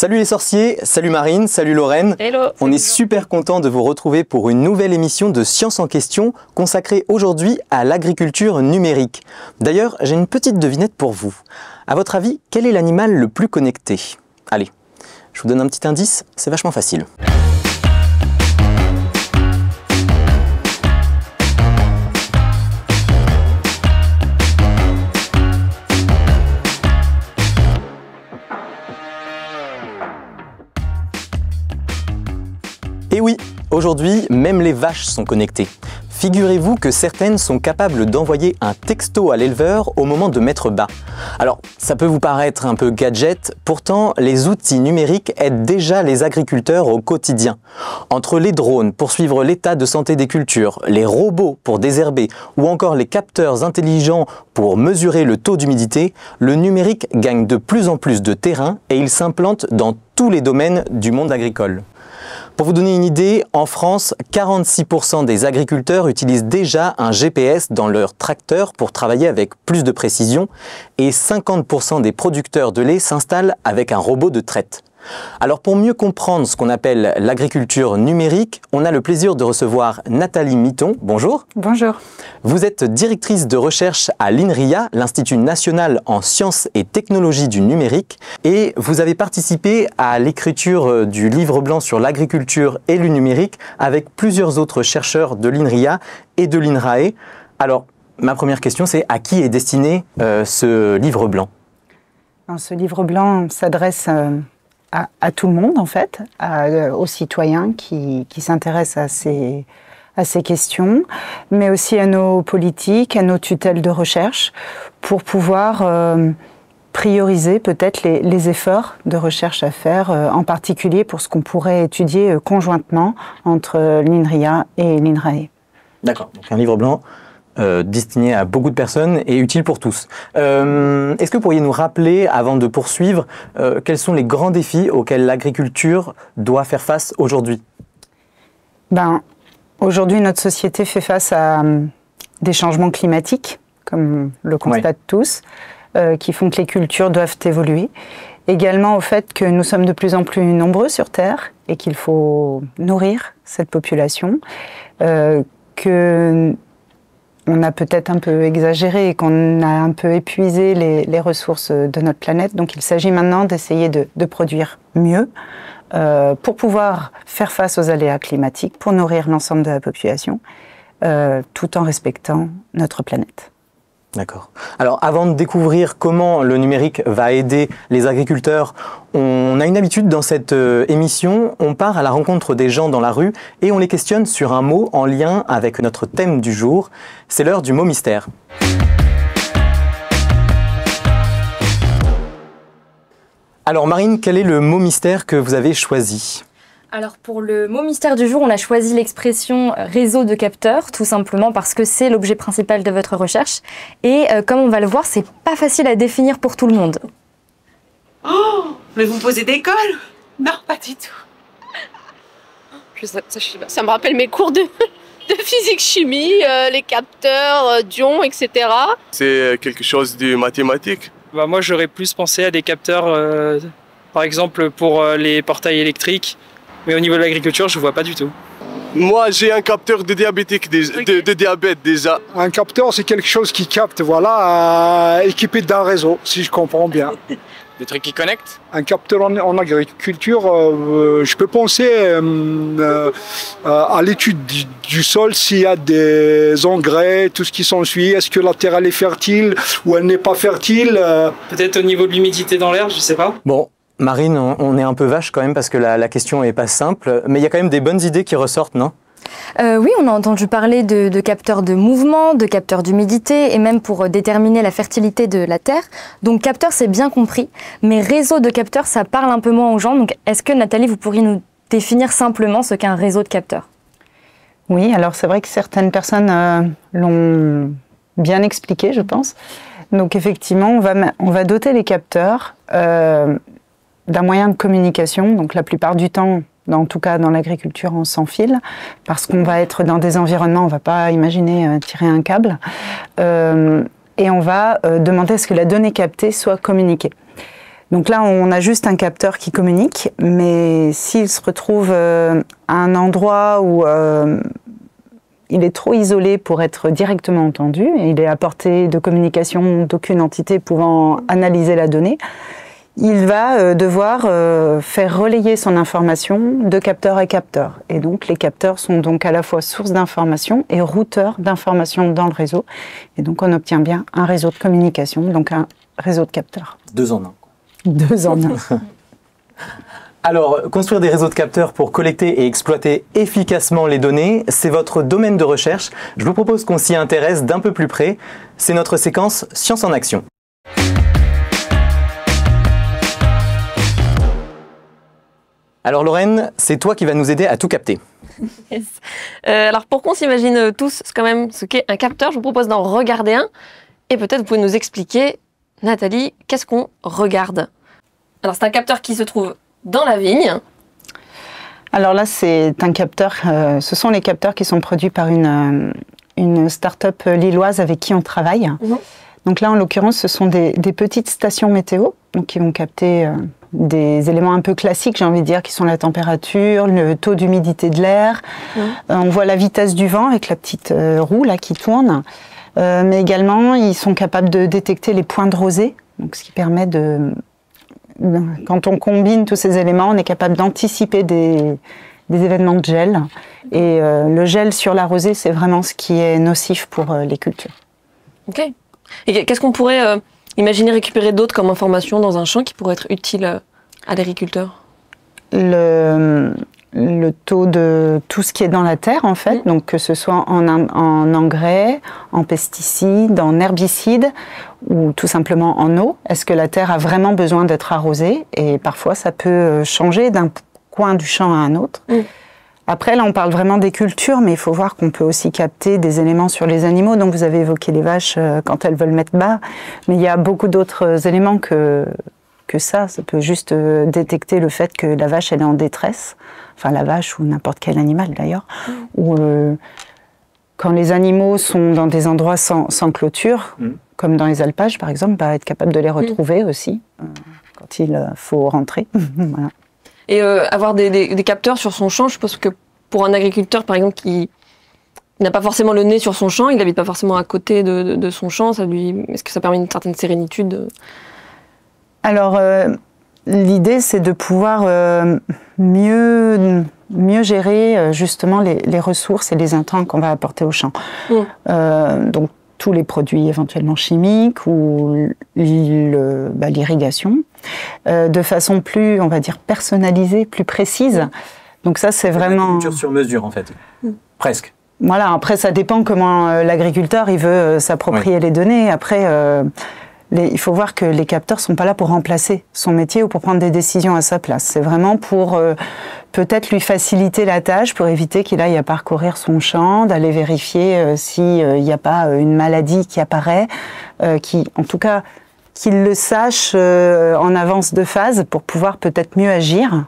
Salut les sorciers, salut Marine, salut Lorraine. Hello. On est super content de vous retrouver pour une nouvelle émission de Science en question consacrée aujourd'hui à l'agriculture numérique. D'ailleurs, j'ai une petite devinette pour vous. À votre avis, quel est l'animal le plus connecté? Allez, je vous donne un petit indice, c'est vachement facile. Et oui, aujourd'hui, même les vaches sont connectées. Figurez-vous que certaines sont capables d'envoyer un texto à l'éleveur au moment de mettre bas. Alors, ça peut vous paraître un peu gadget, pourtant les outils numériques aident déjà les agriculteurs au quotidien. Entre les drones pour suivre l'état de santé des cultures, les robots pour désherber ou encore les capteurs intelligents pour mesurer le taux d'humidité, le numérique gagne de plus en plus de terrain et il s'implante dans tous les domaines du monde agricole. Pour vous donner une idée, en France, 46% des agriculteurs utilisent déjà un GPS dans leur tracteur pour travailler avec plus de précision et 50% des producteurs de lait s'installent avec un robot de traite. Alors pour mieux comprendre ce qu'on appelle l'agriculture numérique, on a le plaisir de recevoir Nathalie Mitton. Bonjour. Bonjour. Vous êtes directrice de recherche à l'INRIA, l'Institut national en sciences et technologies du numérique, et vous avez participé à l'écriture du livre blanc sur l'agriculture et le numérique avec plusieurs autres chercheurs de l'INRIA et de l'INRAE. Alors, ma première question, c'est à qui est destiné ce livre blanc? Ce livre blanc s'adresse à tout le monde, en fait, aux citoyens qui s'intéressent à ces questions, mais aussi à nos politiques, à nos tutelles de recherche, pour pouvoir prioriser peut-être les efforts de recherche à faire, en particulier pour ce qu'on pourrait étudier conjointement entre l'INRIA et l'INRAE. D'accord, donc un livre blanc destiné à beaucoup de personnes et utile pour tous. Est-ce que vous pourriez nous rappeler, avant de poursuivre, quels sont les grands défis auxquels l'agriculture doit faire face aujourd'hui? Aujourd'hui, notre société fait face à des changements climatiques, comme on le constate tous, qui font que les cultures doivent évoluer. Également au fait que nous sommes de plus en plus nombreux sur Terre et qu'il faut nourrir cette population, que on a peut-être un peu exagéré et qu'on a un peu épuisé les ressources de notre planète. Donc il s'agit maintenant d'essayer de produire mieux pour pouvoir faire face aux aléas climatiques, pour nourrir l'ensemble de la population, tout en respectant notre planète. D'accord. Alors avant de découvrir comment le numérique va aider les agriculteurs, on a une habitude dans cette émission, on part à la rencontre des gens dans la rue et on les questionne sur un mot en lien avec notre thème du jour. C'est l'heure du mot mystère. Alors Marine, quel est le mot mystère que vous avez choisi ? Alors pour le mot mystère du jour, on a choisi l'expression réseau de capteurs, tout simplement parce que c'est l'objet principal de votre recherche. Et comme on va le voir, c'est pas facile à définir pour tout le monde. Oh, mais vous me posez des cols? Non, pas du tout. Ça me rappelle mes cours de physique-chimie, les capteurs, d'ions, etc. C'est quelque chose de mathématique. Moi, j'aurais plus pensé à des capteurs, par exemple, pour les portails électriques. Mais au niveau de l'agriculture, je ne vois pas du tout. Moi, j'ai un capteur de diabétique, de diabète déjà. Un capteur, c'est quelque chose qui capte, voilà, équipé d'un réseau, si je comprends bien. Des trucs qui connectent? Un capteur en agriculture, je peux penser à l'étude du sol, s'il y a des engrais, tout ce qui s'ensuit. Est-ce que la terre elle est fertile ou elle n'est pas fertile? Peut-être au niveau de l'humidité dans l'air, je ne sais pas. Bon. Marine, on est un peu vache quand même parce que la question n'est pas simple, mais il y a quand même des bonnes idées qui ressortent, non? Oui, on a entendu parler de capteurs de mouvement, de capteurs d'humidité et même pour déterminer la fertilité de la terre. Donc capteur, c'est bien compris, mais réseau de capteurs, ça parle un peu moins aux gens. Donc est-ce que Nathalie, vous pourriez nous définir simplement ce qu'est un réseau de capteurs? Oui, alors c'est vrai que certaines personnes l'ont bien expliqué, je pense. Donc effectivement, on va doter les capteurs d'un moyen de communication, donc la plupart du temps, en tout cas dans l'agriculture, on sans fil, parce qu'on va être dans des environnements, on ne va pas imaginer tirer un câble, et on va demander à ce que la donnée captée soit communiquée. Donc là, on a juste un capteur qui communique, mais s'il se retrouve à un endroit où il est trop isolé pour être directement entendu, et il est à portée de communication d'aucune entité pouvant analyser la donnée, il va devoir faire relayer son information de capteur à capteur. Et donc les capteurs sont donc à la fois source d'information et routeur d'informations dans le réseau. Et donc on obtient bien un réseau de communication, donc un réseau de capteurs. 2 en 1. 2 en 1. Alors, construire des réseaux de capteurs pour collecter et exploiter efficacement les données, c'est votre domaine de recherche. Je vous propose qu'on s'y intéresse d'un peu plus près. C'est notre séquence Science en action. Alors Lorraine, c'est toi qui vas nous aider à tout capter. Yes. Alors pour qu'on s'imagine tous quand même ce qu'est un capteur, je vous propose d'en regarder un. Et peut-être vous pouvez nous expliquer, Nathalie, qu'est-ce qu'on regarde? Alors c'est un capteur qui se trouve dans la vigne. Alors là, c'est un capteur, ce sont les capteurs qui sont produits par une start-up lilloise avec qui on travaille. Donc là, en l'occurrence, ce sont des petites stations météo, donc qui vont capter des éléments un peu classiques, j'ai envie de dire, qui sont la température, le taux d'humidité de l'air. On voit la vitesse du vent avec la petite roue là qui tourne. Mais également, ils sont capables de détecter les points de rosée, donc ce qui permet quand on combine tous ces éléments, on est capable d'anticiper des événements de gel. Et le gel sur la rosée, c'est vraiment ce qui est nocif pour les cultures. Ok. Et qu'est-ce qu'on pourrait imaginer récupérer d'autre comme information dans un champ qui pourrait être utile à l'agriculteur? Le taux de tout ce qui est dans la terre, en fait, donc que ce soit en engrais, en pesticides, en herbicides ou tout simplement en eau. Est-ce que la terre a vraiment besoin d'être arrosée? Et parfois, ça peut changer d'un coin du champ à un autre. Après, là, on parle vraiment des cultures, mais il faut voir qu'on peut aussi capter des éléments sur les animaux. Donc, vous avez évoqué les vaches quand elles veulent mettre bas, mais il y a beaucoup d'autres éléments que ça. Ça peut juste détecter le fait que la vache, elle est en détresse. Enfin, la vache ou n'importe quel animal, d'ailleurs. Ou quand les animaux sont dans des endroits sans clôture, comme dans les alpages, par exemple, être capable de les retrouver aussi quand il faut rentrer. Voilà. Et avoir des capteurs sur son champ, je suppose que pour un agriculteur, par exemple, qui n'a pas forcément le nez sur son champ, il n'habite pas forcément à côté de son champ, est-ce que ça permet une certaine sérénitude? Alors, l'idée, c'est de pouvoir mieux gérer justement les ressources et les intrants qu'on va apporter au champ. Donc, tous les produits éventuellement chimiques ou l'irrigation, de façon plus, on va dire, personnalisée, plus précise. Donc ça, c'est vraiment... L'agriculture sur mesure, en fait. Presque. Voilà, après, ça dépend comment l'agriculteur il veut s'approprier les données. Après, il faut voir que les capteurs ne sont pas là pour remplacer son métier ou pour prendre des décisions à sa place. C'est vraiment pour peut-être lui faciliter la tâche, pour éviter qu'il aille à parcourir son champ, d'aller vérifier s'il n'y a pas une maladie qui apparaît, en tout cas, qu'il le sache en avance de phase pour pouvoir peut-être mieux agir.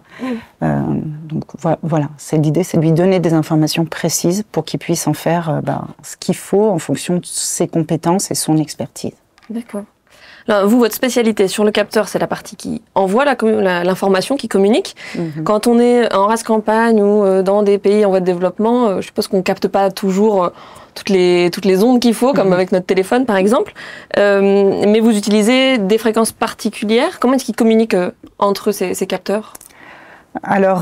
Donc voilà, l'idée, c'est de lui donner des informations précises pour qu'il puisse en faire ce qu'il faut en fonction de ses compétences et son expertise. D'accord. Alors, vous, votre spécialité sur le capteur, c'est la partie qui envoie l'information, qui communique. Quand on est en race campagne ou dans des pays en voie de développement, je suppose qu'on ne capte pas toujours toutes les ondes qu'il faut, comme avec notre téléphone par exemple. Mais vous utilisez des fréquences particulières. Comment est-ce qu'ils communiquent entre ces capteurs? Alors,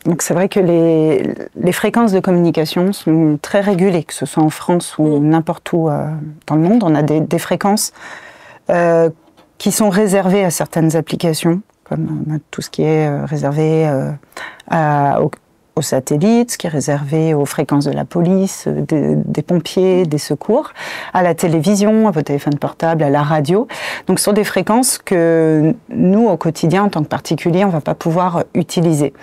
donc c'est vrai que les fréquences de communication sont très régulées, que ce soit en France ou n'importe où dans le monde. On a des fréquences qui sont réservées à certaines applications, comme tout ce qui est réservé aux satellites, ce qui est réservé aux fréquences de la police, des pompiers, des secours, à la télévision, à vos téléphones portables, à la radio. Donc ce sont des fréquences que nous, au quotidien, en tant que particulier, on ne va pas pouvoir utiliser.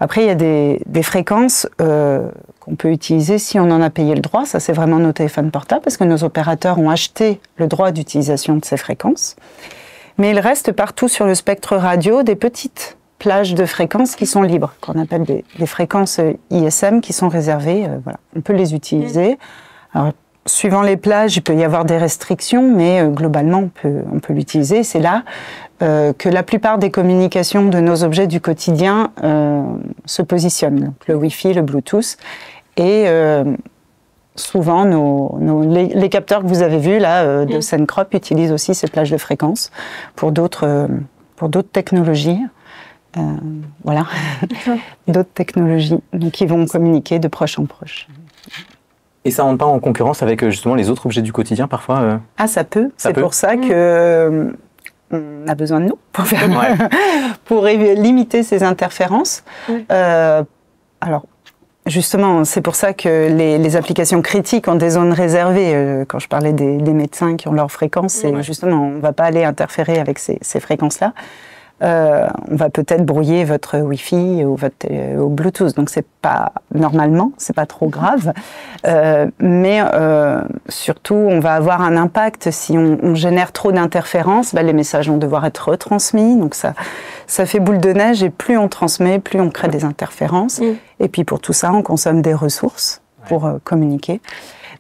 Après, il y a des fréquences qu'on peut utiliser si on en a payé le droit. Ça, c'est vraiment nos téléphones portables, parce que nos opérateurs ont acheté le droit d'utilisation de ces fréquences. Mais il reste partout sur le spectre radio des petites plages de fréquences qui sont libres, qu'on appelle des fréquences ISM qui sont réservées. Voilà. On peut les utiliser. Alors, suivant les plages, il peut y avoir des restrictions, mais globalement, on peut l'utiliser. C'est là que la plupart des communications de nos objets du quotidien se positionnent. Donc, le Wi-Fi, le Bluetooth et souvent les capteurs que vous avez vus là de Sencrop utilisent aussi ces plages de fréquences pour d'autres technologies. Voilà, d'autres technologies qui vont communiquer de proche en proche. Et ça rentre pas en concurrence avec justement les autres objets du quotidien parfois Ah, ça peut. C'est pour ça que on a besoin de nous pour faire pour limiter ces interférences. Alors, justement, c'est pour ça que les applications critiques ont des zones réservées. Quand je parlais des médecins qui ont leur fréquence, c'est justement, on ne va pas aller interférer avec ces fréquences-là. On va peut-être brouiller votre Wi-Fi ou votre au Bluetooth, donc c'est pas normalement, c'est pas trop grave, mais surtout on va avoir un impact si on génère trop d'interférences, les messages vont devoir être retransmis, donc ça fait boule de neige et plus on transmet, plus on crée des interférences, et puis pour tout ça on consomme des ressources pour communiquer.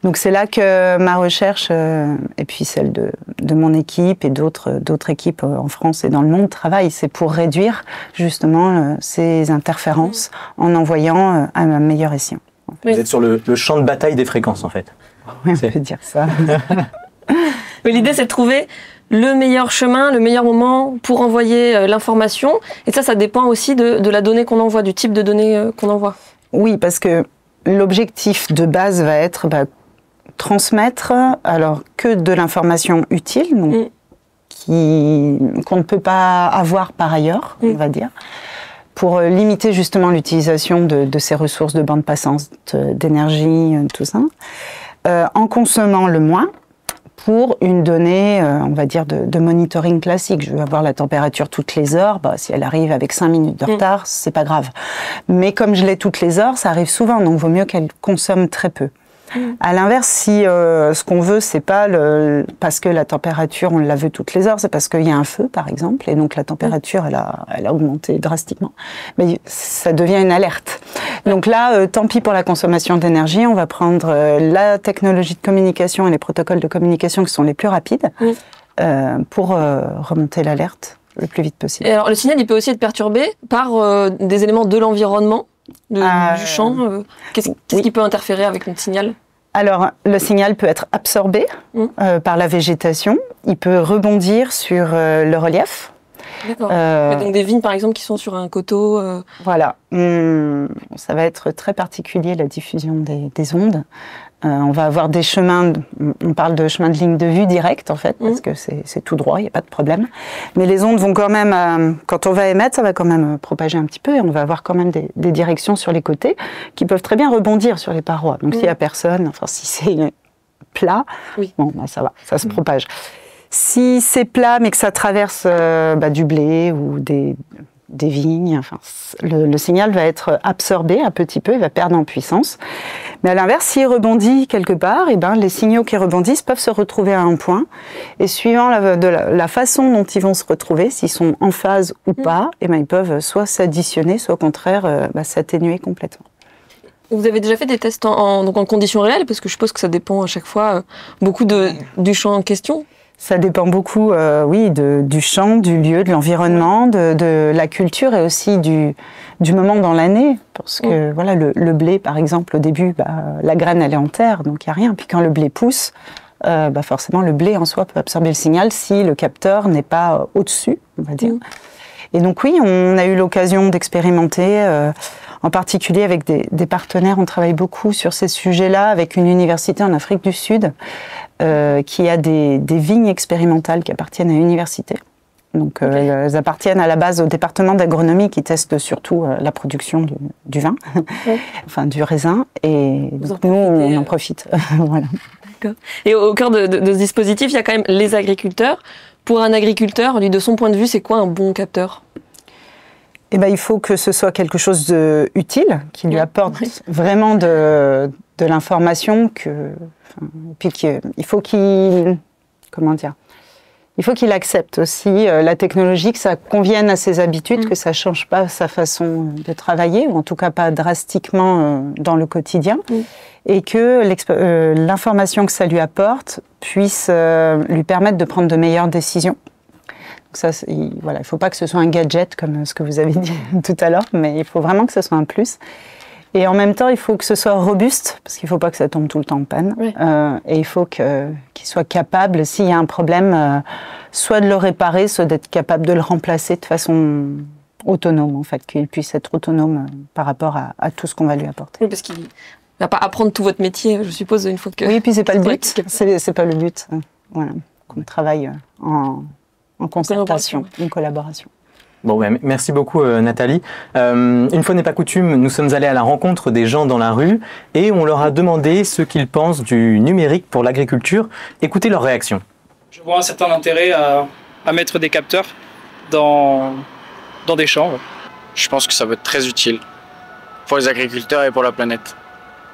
Donc c'est là que ma recherche, et puis celle de mon équipe et d'autres équipes en France et dans le monde travaillent, c'est pour réduire justement ces interférences en envoyant un meilleur escient. Vous êtes sur le champ de bataille des fréquences en fait. Oui, on peut dire ça. L'idée c'est de trouver le meilleur chemin, le meilleur moment pour envoyer l'information. Et ça dépend aussi de la donnée qu'on envoie, du type de données qu'on envoie. Oui, parce que l'objectif de base va être transmettre alors que de l'information utile, donc qu'on ne peut pas avoir par ailleurs, on va dire, pour limiter justement l'utilisation de ces ressources de bande passante, d'énergie, tout ça, en consommant le moins pour une donnée, on va dire, de monitoring classique. Je veux avoir la température toutes les heures, si elle arrive avec 5 minutes de retard, c'est pas grave. Mais comme je l'ai toutes les heures, ça arrive souvent, donc il vaut mieux qu'elle consomme très peu. À l'inverse, si ce qu'on veut, c'est pas parce que la température, on la veut toutes les heures, c'est parce qu'il y a un feu, par exemple, et donc la température, elle a augmenté drastiquement. Mais ça devient une alerte. Donc là, tant pis pour la consommation d'énergie, on va prendre la technologie de communication et les protocoles de communication qui sont les plus rapides pour remonter l'alerte le plus vite possible. Et alors, le signal, il peut aussi être perturbé par des éléments de l'environnement, du champ. Qu'est-ce qui peut interférer avec notre signal ? Alors, le signal peut être absorbé par la végétation. Il peut rebondir sur le relief. D'accord. Donc des vignes, par exemple, qui sont sur un coteau. Voilà. Ça va être très particulier, la diffusion des ondes. On va avoir des chemins, on parle de chemins de ligne de vue direct, en fait, parce que c'est tout droit, il n'y a pas de problème. Mais les ondes vont quand même, quand on va émettre, ça va quand même propager un petit peu, et on va avoir quand même des directions sur les côtés qui peuvent très bien rebondir sur les parois. Donc s'il n'y a personne, enfin si c'est plat, bon, ça va, ça se propage. Si c'est plat, mais que ça traverse du blé ou des vignes, enfin, le signal va être absorbé un petit peu, il va perdre en puissance. Mais à l'inverse, s'il rebondit quelque part, les signaux qui rebondissent peuvent se retrouver à un point. Et suivant la façon dont ils vont se retrouver, s'ils sont en phase ou pas, ils peuvent soit s'additionner, soit au contraire s'atténuer complètement. Vous avez déjà fait des tests en conditions réelles, parce que je suppose que ça dépend à chaque fois beaucoup du champ en question. Ça dépend beaucoup, du champ, du lieu, de l'environnement, de la culture et aussi du moment dans l'année. Parce que voilà, le blé, par exemple, au début, la graine, elle est en terre, donc il n'y a rien. Puis quand le blé pousse, forcément, le blé en soi peut absorber le signal si le capteur n'est pas au-dessus, on va dire. Et donc oui, on a eu l'occasion d'expérimenter, en particulier avec des partenaires. On travaille beaucoup sur ces sujets-là avec une université en Afrique du Sud qui a des vignes expérimentales qui appartiennent à l'université. Donc elles appartiennent à la base au département d'agronomie qui teste surtout la production du vin, enfin du raisin. Et donc nous, on en profite. Voilà. D'accord. Et au cœur de ce dispositif, il y a quand même les agriculteurs. Pour un agriculteur, lui, de son point de vue, c'est quoi un bon capteur ? Il faut que ce soit quelque chose d'utile, qui lui apporte vraiment de l'information, puis il faut qu'il accepte aussi la technologie, que ça convienne à ses habitudes, que ça ne change pas sa façon de travailler, ou en tout cas pas drastiquement dans le quotidien, et que l'information que ça lui apporte puisse lui permettre de prendre de meilleures décisions. Ça, voilà, il ne faut pas que ce soit un gadget comme ce que vous avez dit tout à l'heure, mais il faut vraiment que ce soit un plus. Et en même temps, il faut que ce soit robuste, parce qu'il ne faut pas que ça tombe tout le temps en panne. Oui. Et il faut qu'il soit capable, s'il y a un problème, soit de le réparer, soit d'être capable de le remplacer de façon autonome, en fait, qu'il puisse être autonome par rapport à tout ce qu'on va lui apporter. Oui, parce qu'il ne va pas apprendre tout votre métier, je suppose, une fois que... Oui, et puis ce n'est pas le but. C'est pas le but. Voilà, qu'on travaille en concertation, en collaboration. Bon, ben, merci beaucoup Nathalie. Une fois n'est pas coutume, nous sommes allés à la rencontre des gens dans la rue et on leur a demandé ce qu'ils pensent du numérique pour l'agriculture. Écoutez leur réaction. Je vois un certain intérêt à mettre des capteurs dans des champs. Ouais. Je pense que ça peut être très utile pour les agriculteurs et pour la planète.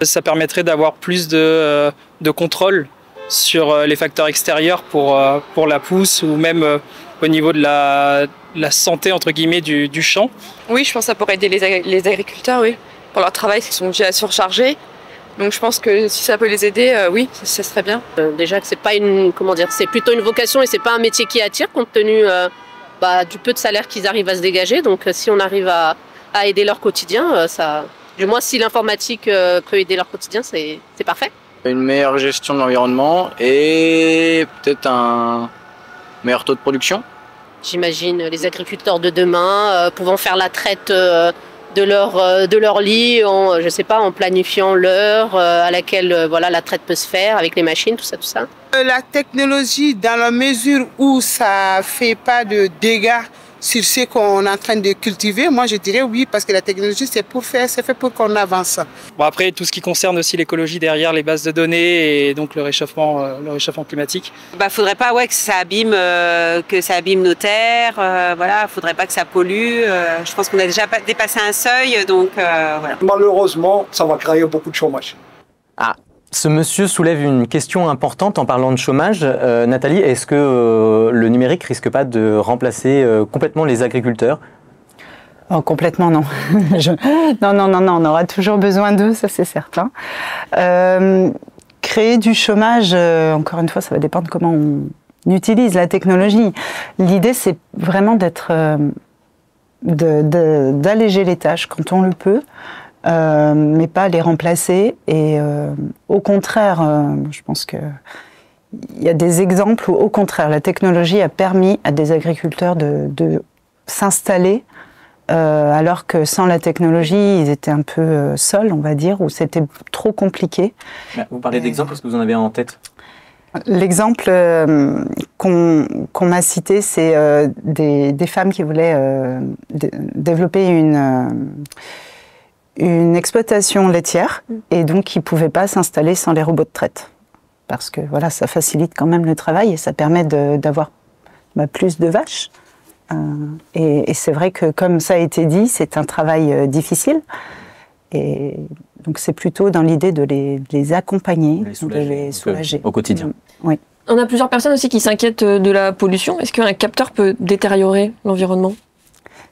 Ça permettrait d'avoir plus de contrôle sur les facteurs extérieurs pour la pousse ou même au niveau de la santé entre guillemets du champ. Oui, je pense que ça pourrait aider les agriculteurs, oui, pour leur travail, ils sont déjà surchargés. Donc je pense que si ça peut les aider, oui, ça serait bien. Déjà que c'est pas c'est plutôt une vocation et c'est pas un métier qui attire compte tenu du peu de salaire qu'ils arrivent à se dégager. Donc si on arrive à aider leur quotidien, du moins si l'informatique peut aider leur quotidien, c'est parfait. Une meilleure gestion de l'environnement et peut-être un meilleur taux de production. J'imagine les agriculteurs de demain pouvant faire la traite de leur lit en planifiant l'heure à laquelle la traite peut se faire avec les machines, tout ça. La technologie, dans la mesure où ça fait pas de dégâts sur ce qu'on est en train de cultiver, moi je dirais oui, parce que la technologie c'est fait pour qu'on avance. Bon, après, tout ce qui concerne aussi l'écologie derrière les bases de données et donc le réchauffement climatique. Faudrait pas que ça abîme nos terres, faudrait pas que ça pollue. Je pense qu'on a déjà dépassé un seuil, donc voilà. Malheureusement, ça va créer beaucoup de chômage. Ah. Ce monsieur soulève une question importante en parlant de chômage. Nathalie, est-ce que le numérique risque pas de remplacer complètement les agriculteurs ? Oh, complètement non. Non, on aura toujours besoin d'eux, ça c'est certain. Créer du chômage, encore une fois, ça va dépendre comment on utilise la technologie. L'idée, c'est vraiment d'alléger les tâches quand on le peut. Mais pas les remplacer. Et au contraire, je pense qu'il y a des exemples où, au contraire, la technologie a permis à des agriculteurs de s'installer, alors que sans la technologie, ils étaient un peu seuls, on va dire, ou c'était trop compliqué. Vous parlez d'exemples, est-ce que vous en avez un en tête ? L'exemple qu'on m'a cité, c'est des femmes qui voulaient développer une exploitation laitière et donc ils ne pouvaient pas s'installer sans les robots de traite. Parce que voilà, ça facilite quand même le travail et ça permet d'avoir plus de vaches. Et c'est vrai que comme ça a été dit, c'est un travail difficile. Et donc c'est plutôt dans l'idée de les accompagner, de les soulager. Au quotidien. Oui. On a plusieurs personnes aussi qui s'inquiètent de la pollution. Est-ce qu'un capteur peut détériorer l'environnement ?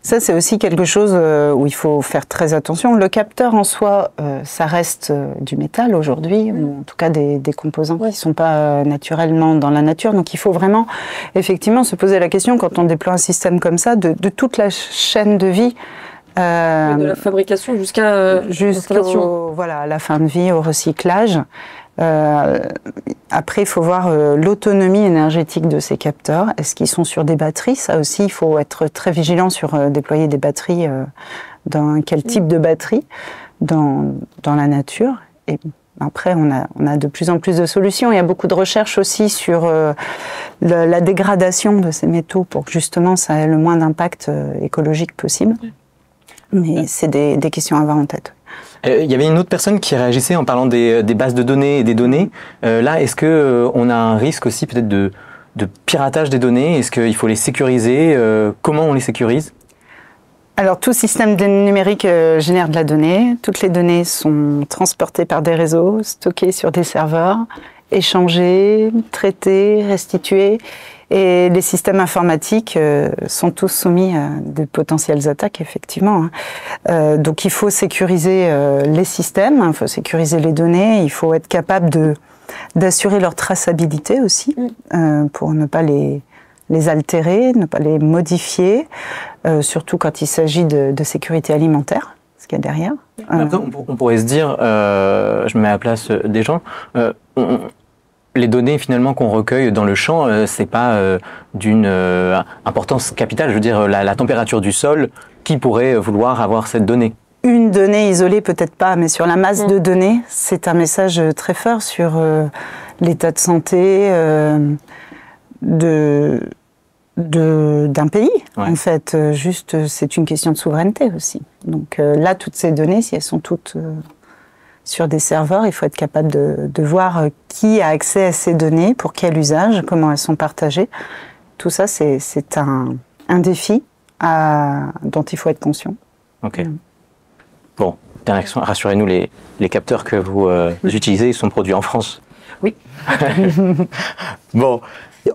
Ça, c'est aussi quelque chose où il faut faire très attention. Le capteur en soi, ça reste du métal aujourd'hui, ou en tout cas des composants qui ne sont pas naturellement dans la nature. Donc il faut vraiment, effectivement, se poser la question, quand on déploie un système comme ça, de toute la chaîne de vie. De la fabrication jusqu'à l'installation. Voilà, à la fin de vie, au recyclage. Après, il faut voir l'autonomie énergétique de ces capteurs. Est-ce qu'ils sont sur des batteries ? Ça aussi, il faut être très vigilant sur déployer des batteries. Dans quel type de batterie dans la nature. Et après, on a de plus en plus de solutions. Il y a beaucoup de recherches aussi sur la dégradation de ces métaux pour que justement ça ait le moins d'impact écologique possible. Mais c'est des questions à avoir en tête. Il y avait une autre personne qui réagissait en parlant des bases de données et des données. Là, est-ce qu'on a un risque aussi peut-être de piratage des données ? Est-ce qu'il faut les sécuriser ? Comment on les sécurise ? Alors, tout système numérique génère de la donnée. Toutes les données sont transportées par des réseaux, stockées sur des serveurs, échangées, traitées, restituées. Et les systèmes informatiques sont tous soumis à de potentielles attaques, effectivement. Donc il faut sécuriser les systèmes, il faut sécuriser les données, il faut être capable d'assurer leur traçabilité aussi, pour ne pas les les altérer, ne pas les modifier, surtout quand il s'agit de sécurité alimentaire, ce qu'il y a derrière. Après, on pourrait se dire, je me mets à la place des gens, les données finalement qu'on recueille dans le champ, c'est pas d'une importance capitale. Je veux dire, la température du sol, qui pourrait vouloir avoir cette donnée? Une donnée isolée, peut-être pas, mais sur la masse de données, c'est un message très fort sur l'état de santé d'un pays. En fait, juste, c'est une question de souveraineté aussi. Donc là, toutes ces données, si elles sont toutes sur des serveurs, il faut être capable de voir qui a accès à ces données, pour quel usage, comment elles sont partagées. Tout ça, c'est un défi dont il faut être conscient. Ok. Bon, dernière question, rassurez-nous, les capteurs que vous utilisez, ils sont produits en France? Oui. Bon,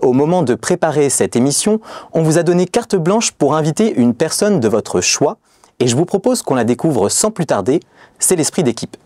au moment de préparer cette émission, on vous a donné carte blanche pour inviter une personne de votre choix, et je vous propose qu'on la découvre sans plus tarder. C'est l'esprit d'équipe.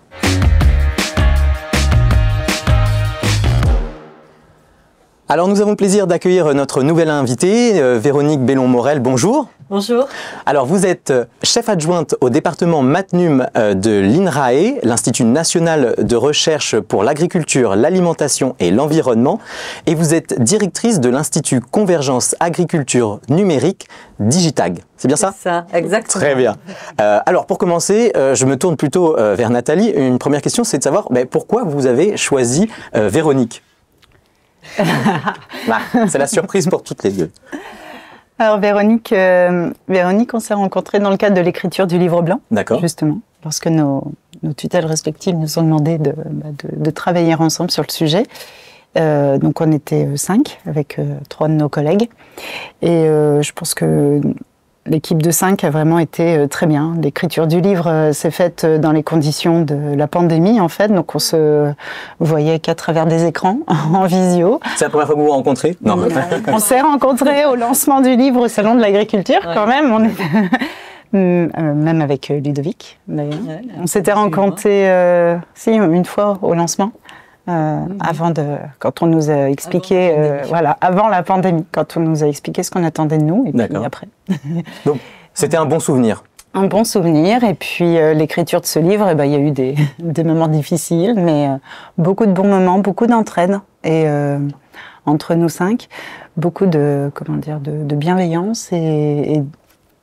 Alors nous avons le plaisir d'accueillir notre nouvelle invitée, Véronique Bellon-Morel, bonjour. Bonjour. Alors vous êtes chef adjointe au département Matnum de l'INRAE, l'Institut national de recherche pour l'agriculture, l'alimentation et l'environnement, et vous êtes directrice de l'Institut Convergence Agriculture Numérique, Digitag. C'est bien ça? C'est ça, exactement. Très bien. Alors pour commencer, je me tourne plutôt vers Nathalie. Une première question, c'est de savoir pourquoi vous avez choisi Véronique? C'est la surprise pour toutes les deux. Alors Véronique, on s'est rencontrés dans le cadre de l'écriture du livre blanc. D'accord. Justement, lorsque nos tutelles respectives nous ont demandé de travailler ensemble sur le sujet. Donc on était 5 avec 3 de nos collègues. Et je pense que l'équipe de 5 a vraiment été très bien. L'écriture du livre s'est faite dans les conditions de la pandémie, en fait. Donc, on se voyait qu'à travers des écrans, en visio. C'est la première fois que vous vous rencontrez? Non. On s'est rencontrés au lancement du livre au Salon de l'Agriculture, quand même. On était... même avec Ludovic, d'ailleurs. Ouais, on s'était rencontrés une fois au lancement. Quand on nous a expliqué, avant la pandémie, quand on nous a expliqué ce qu'on attendait de nous, et puis après. Donc, c'était un bon souvenir. Un bon souvenir, et puis l'écriture de ce livre, il y a eu des moments difficiles, mais beaucoup de bons moments, beaucoup d'entraide, et entre nous 5, beaucoup de bienveillance et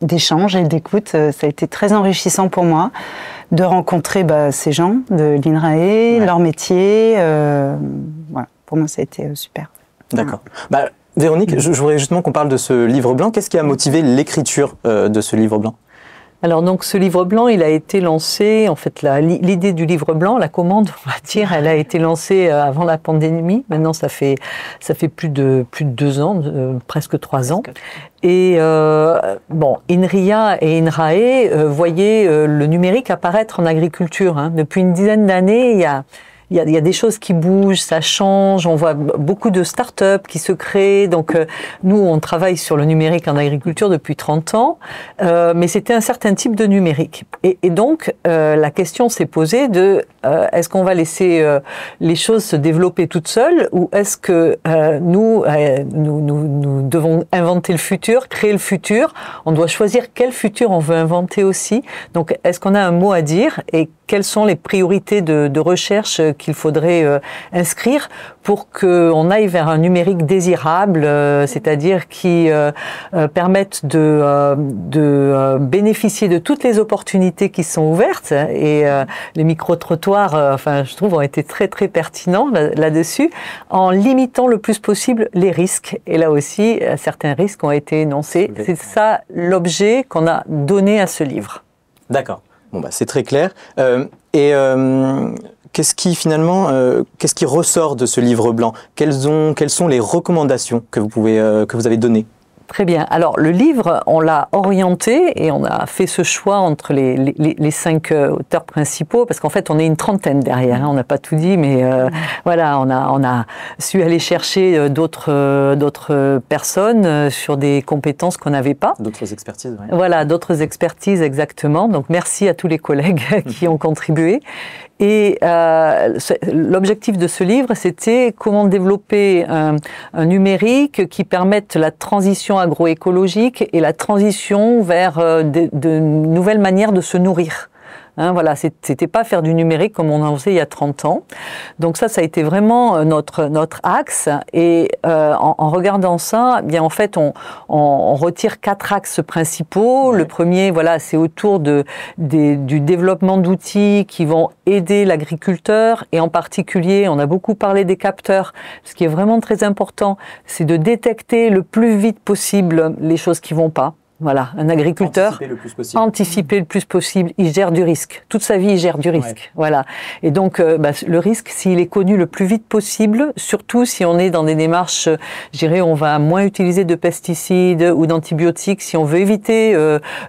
d'échanges et d'écoute. Ça a été très enrichissant pour moi de rencontrer ces gens de l'INRAE, leur métier. Voilà, pour moi, ça a été super. D'accord. Véronique, je voudrais justement qu'on parle de ce livre blanc. Qu'est-ce qui a motivé l'écriture de ce livre blanc? Alors donc ce livre blanc, il a été lancé, en fait l'idée du livre blanc, la commande, on va dire, elle a été lancée avant la pandémie. Maintenant ça fait plus de 2 ans, presque 3 ans. Et INRIA et INRAE voyaient le numérique apparaître en agriculture. Depuis une dizaine d'années, il y a des choses qui bougent, ça change, on voit beaucoup de start-up qui se créent. Donc nous, on travaille sur le numérique en agriculture depuis 30 ans, mais c'était un certain type de numérique. Et donc, la question s'est posée de est-ce qu'on va laisser les choses se développer toutes seules, ou est-ce que nous devons inventer le futur, créer le futur? On doit choisir quel futur on veut inventer aussi. Donc, est-ce qu'on a un mot à dire, et quelles sont les priorités de recherche qu'il faudrait inscrire pour qu'on aille vers un numérique désirable, c'est-à-dire qui permette de bénéficier de toutes les opportunités qui sont ouvertes. Et les micro-trottoirs, je trouve, ont été très très pertinents là-dessus, en limitant le plus possible les risques. Et là aussi, certains risques ont été énoncés. C'est ça l'objet qu'on a donné à ce livre. D'accord. Bon, c'est très clair. Qu'est-ce qui ressort de ce livre blanc? Quelles sont les recommandations que vous avez données? Très bien. Alors, le livre, on l'a orienté et on a fait ce choix entre les 5 auteurs principaux, parce qu'en fait, on est une trentaine derrière. On n'a pas tout dit, mais voilà, on a su aller chercher d'autres personnes sur des compétences qu'on n'avait pas. D'autres expertises, oui. Voilà, d'autres expertises, exactement. Donc, merci à tous les collègues qui ont contribué. Et l'objectif de ce livre, c'était comment développer un numérique qui permette la transition agroécologique et la transition vers de nouvelles manières de se nourrir. Hein, voilà, c'était pas faire du numérique comme on en faisait il y a 30 ans. Donc ça a été vraiment notre axe. Et en regardant ça, bien en fait, on retire 4 axes principaux. Le premier, voilà, c'est autour du développement d'outils qui vont aider l'agriculteur. Et en particulier, on a beaucoup parlé des capteurs. Ce qui est vraiment très important, c'est de détecter le plus vite possible les choses qui vont pas. Voilà, un agriculteur, anticiper le plus possible, il gère du risque. Toute sa vie, il gère du risque. Ouais. Voilà. Et donc, le risque, s'il est connu le plus vite possible, surtout si on est dans des démarches, je dirais, on va moins utiliser de pesticides ou d'antibiotiques. Si on veut éviter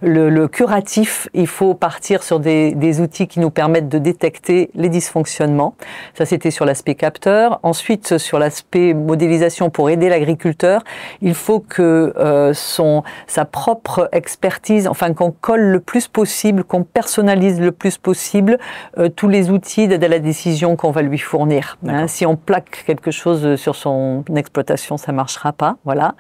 le curatif, il faut partir sur des outils qui nous permettent de détecter les dysfonctionnements. Ça, c'était sur l'aspect capteur. Ensuite, sur l'aspect modélisation pour aider l'agriculteur, il faut que sa propre expertise, enfin qu'on colle le plus possible, qu'on personnalise le plus possible tous les outils d'aide à la décision qu'on va lui fournir. Hein, si on plaque quelque chose sur son exploitation, ça marchera pas. Voilà.